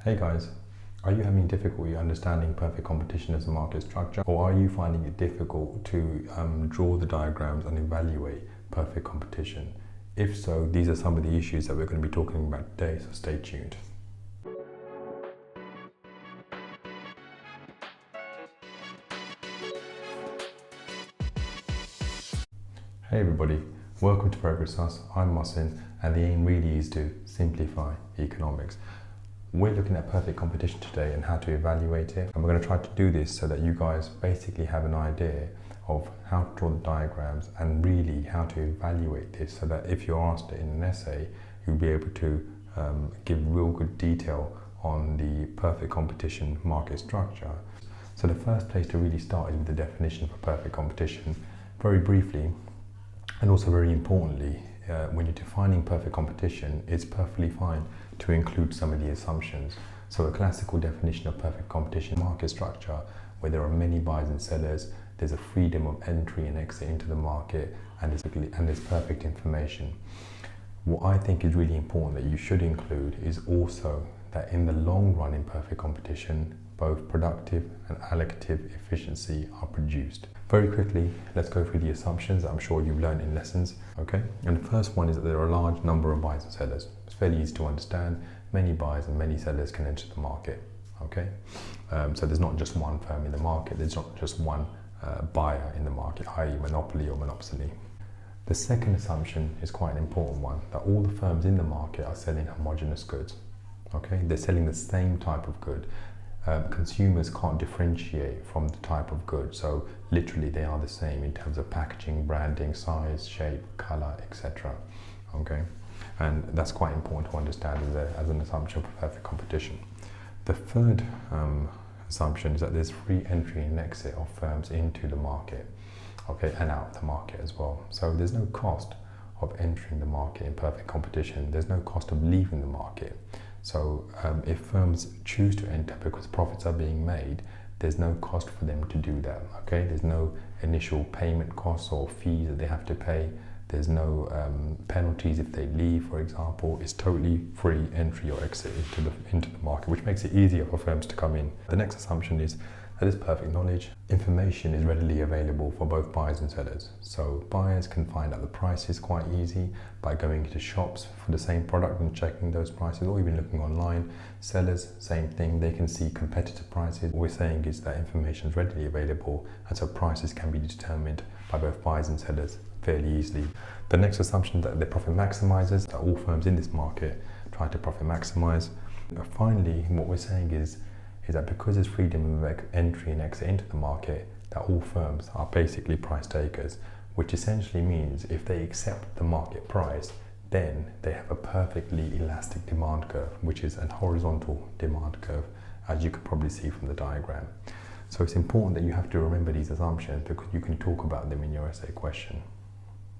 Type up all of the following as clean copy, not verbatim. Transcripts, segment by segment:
Hey guys, are you having difficulty understanding perfect competition as a market structure, or are you finding it difficult to draw the diagrams and evaluate perfect competition? If so, these are some of the issues that we're going to be talking about today, so stay tuned. Hey everybody, welcome to Progress Us. I'm Mohsin, and the aim really is to simplify economics. We're looking at perfect competition today and how to evaluate it, and we're going to try to do this so that you guys basically have an idea of how to draw the diagrams and really how to evaluate this, so that if you're asked it in an essay, you'll be able to give real good detail on the perfect competition market structure. So the first place to really start is with the definition for perfect competition. Very briefly, and also very importantly, when you're defining perfect competition, it's perfectly fine to include some of the assumptions. So a classical definition of perfect competition market structure, where there are many buyers and sellers, there's a freedom of entry and exit into the market, and there's perfect information. What I think is really important that you should include is also that in the long run in perfect competition, both productive and allocative efficiency are produced. Very quickly, let's go through the assumptions that I'm sure you've learned in lessons, okay? And the first one is that there are a large number of buyers and sellers. It's fairly easy to understand. Many buyers and many sellers can enter the market, okay? So there's not just one firm in the market, there's not just one buyer in the market, i.e. monopoly or monopsony. The second assumption is quite an important one, that all the firms in the market are selling homogeneous goods, okay? They're selling the same type of good. Consumers can't differentiate from the type of good, so literally they are the same in terms of packaging, branding, size, shape, color, etc. Okay, and that's quite important to understand as an assumption for perfect competition. The third assumption is that there's free entry and exit of firms into the market, okay, and out of the market as well. So there's no cost of entering the market in perfect competition. There's no cost of leaving the market. So if firms choose to enter because profits are being made, there's no cost for them to do that, okay? There's no initial payment costs or fees that they have to pay. There's no penalties if they leave, for example. It's totally free entry or exit into the market, which makes it easier for firms to come in. The next assumption is that is perfect knowledge. Information is readily available for both buyers and sellers. So buyers can find out the prices quite easy by going into shops for the same product and checking those prices, or even looking online. Sellers, same thing, they can see competitor prices. What we're saying is that information is readily available, and so prices can be determined by both buyers and sellers fairly easily. The next assumption that they're profit maximizers, that all firms in this market try to profit maximize. Finally, what we're saying is that because there's freedom of entry and exit into the market, that all firms are basically price takers, which essentially means if they accept the market price, then they have a perfectly elastic demand curve, which is a horizontal demand curve, as you can probably see from the diagram. So it's important that you have to remember these assumptions, because you can talk about them in your essay question.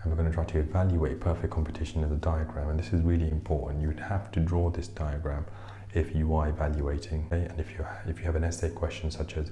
And we're going to try to evaluate perfect competition as a diagram, and this is really important. You would have to draw this diagram if you are evaluating, okay? And if you have an essay question such as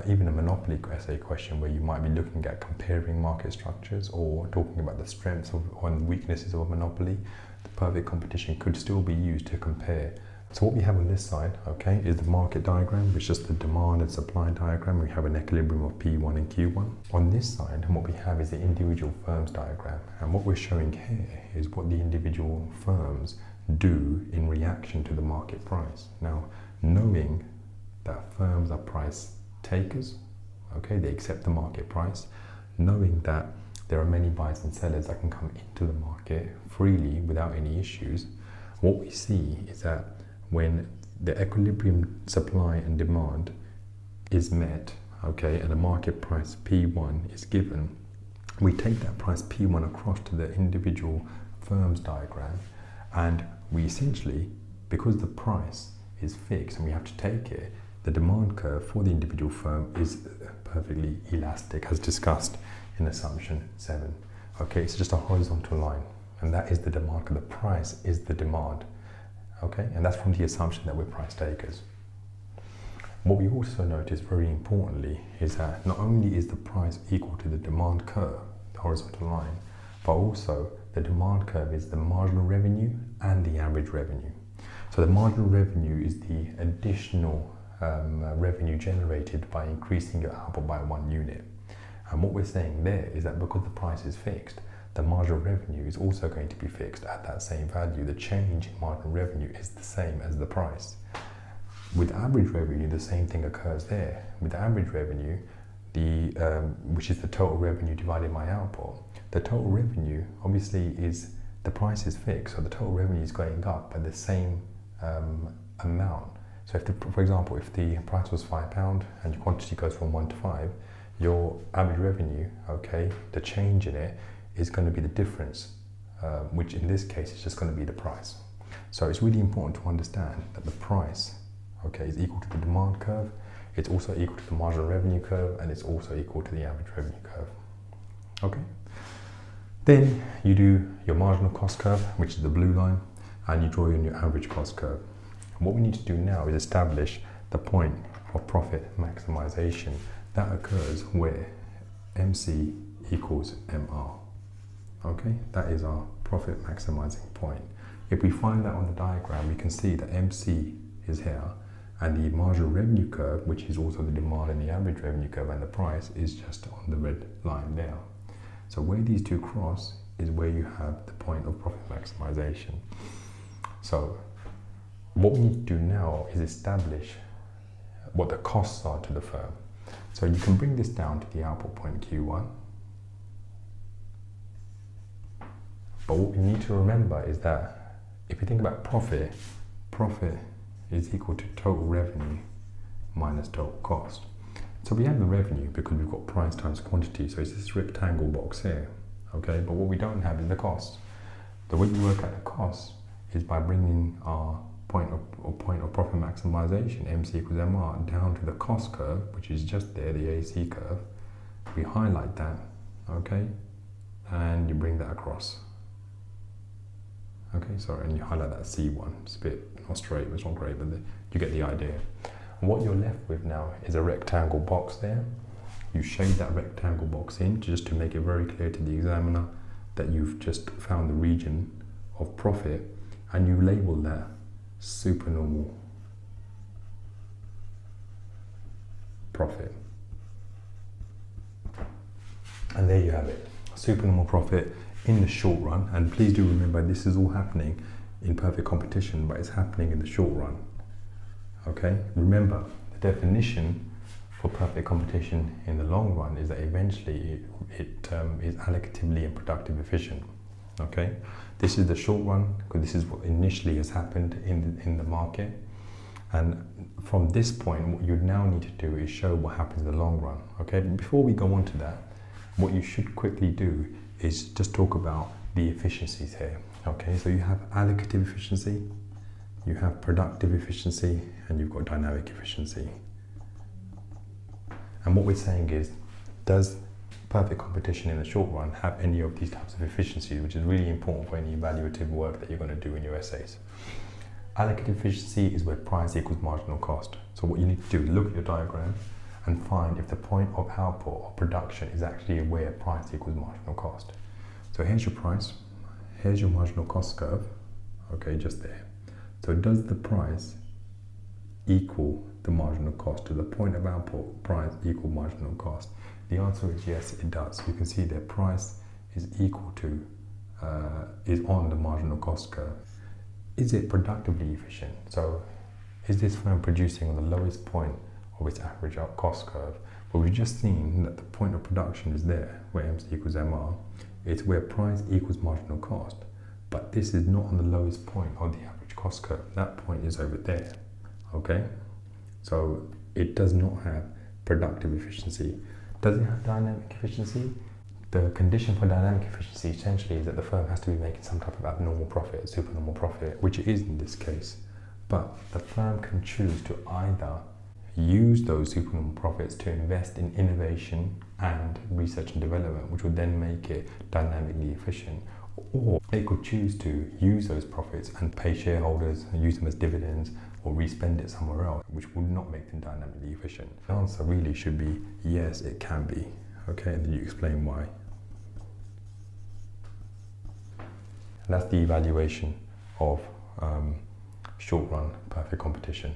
even a monopoly essay question, where you might be looking at comparing market structures or talking about the strengths and weaknesses of a monopoly, the perfect competition could still be used to compare. So what we have on this side, okay, is the market diagram, which is the demand and supply diagram. We have an equilibrium of P1 and Q1. On this side, and what we have is the individual firms diagram. And what we're showing here is what the individual firms do in reaction to the market price. Now, knowing that firms are price takers, okay, they accept the market price, knowing that there are many buyers and sellers that can come into the market freely without any issues, what we see is that when the equilibrium supply and demand is met, okay, and the market price P1 is given, we take that price P1 across to the individual firms diagram, and we essentially, because the price is fixed and we have to take it, the demand curve for the individual firm is perfectly elastic, as discussed in assumption 7. Okay, it's just a horizontal line, and that is the demand curve. The price is the demand, okay, and that's from the assumption that we're price takers. What we also notice very importantly is that not only is the price equal to the demand curve, the horizontal line, but also the demand curve is the marginal revenue and the average revenue. So So the marginal revenue is the additional revenue generated by increasing your output by 1 unit. And what we're saying there is that because the price is fixed, the marginal revenue is also going to be fixed at that same value. The change in marginal revenue is the same as the price. With average revenue, the same thing occurs there. With average revenue, which is the total revenue divided by output, the total revenue obviously is, the price is fixed, so the total revenue is going up by the same amount. So for example, if the price was £5 and your quantity goes from 1 to 5, your average revenue, okay, the change in it is going to be the difference, which in this case is just going to be the price. So it's really important to understand that the price, okay, is equal to the demand curve, it's also equal to the marginal revenue curve, and it's also equal to the average revenue curve. Okay? Then you do your marginal cost curve, which is the blue line, and you draw in your average cost curve. And what we need to do now is establish the point of profit maximization that occurs where MC equals MR. Okay, that is our profit maximizing point. If we find that on the diagram, we can see that MC is here, and the marginal revenue curve, which is also the demand and the average revenue curve, and the price is just on the red line there. So where these two cross is where you have the point of profit maximization. So what we need to do now is establish what the costs are to the firm. So you can bring this down to the output point Q1. But what we need to remember is that if you think about profit, profit is equal to total revenue minus total cost. So we have the revenue because we've got price times quantity, so it's this rectangle box here, okay? But what we don't have is the cost. The way we work out the cost is by bringing our point of profit maximization, MC equals MR, down to the cost curve, which is just there, the AC curve. We highlight that, okay? And you bring that across. Okay, sorry, and you highlight that C1. It's a bit not straight, but it's not great, but you get the idea. And what you're left with now is a rectangle box there. You shade that rectangle box in just to make it very clear to the examiner that you've just found the region of profit, and you label that supernormal profit. And there you have it, supernormal profit in the short run. And please do remember, this is all happening in perfect competition, but it's happening in the short run. Okay, remember the definition for perfect competition in the long run is that eventually it is allocatively and productive efficient. Okay, this is the short run because this is what initially has happened in the market, and from this point what you now need to do is show what happens in the long run. Okay, but before we go on to that, what you should quickly do is just talk about the efficiencies here. Okay, so you have allocative efficiency, you have productive efficiency, and you've got dynamic efficiency. And what we're saying is, does perfect competition in the short run have any of these types of efficiencies, which is really important for any evaluative work that you're going to do in your essays. Allocate efficiency is where price equals marginal cost. So what you need to do is look at your diagram and find if the point of output or production is actually where price equals marginal cost. So here's your price, here's your marginal cost curve, okay, just there. So does the price equal the marginal cost? To the point of output, price equal marginal cost? The answer is yes, it does. You can see that price is equal to, is on the marginal cost curve. Is it productively efficient? So is this firm producing on the lowest point of its average cost curve? Well, we've just seen that the point of production is there, where MC equals MR. It's where price equals marginal cost. But this is not on the lowest point of the average cost curve. That point is over there, okay? So it does not have productive efficiency. Does it have dynamic efficiency? The condition for dynamic efficiency essentially is that the firm has to be making some type of abnormal profit, supernormal profit, which it is in this case. But the firm can choose to either use those supernormal profits to invest in innovation and research and development, which would then make it dynamically efficient, or they could choose to use those profits and pay shareholders and use them as dividends or respend it somewhere else, which would not make them dynamically efficient. The answer really should be yes, it can be. Okay, and then you explain why. And that's the evaluation of short run perfect competition.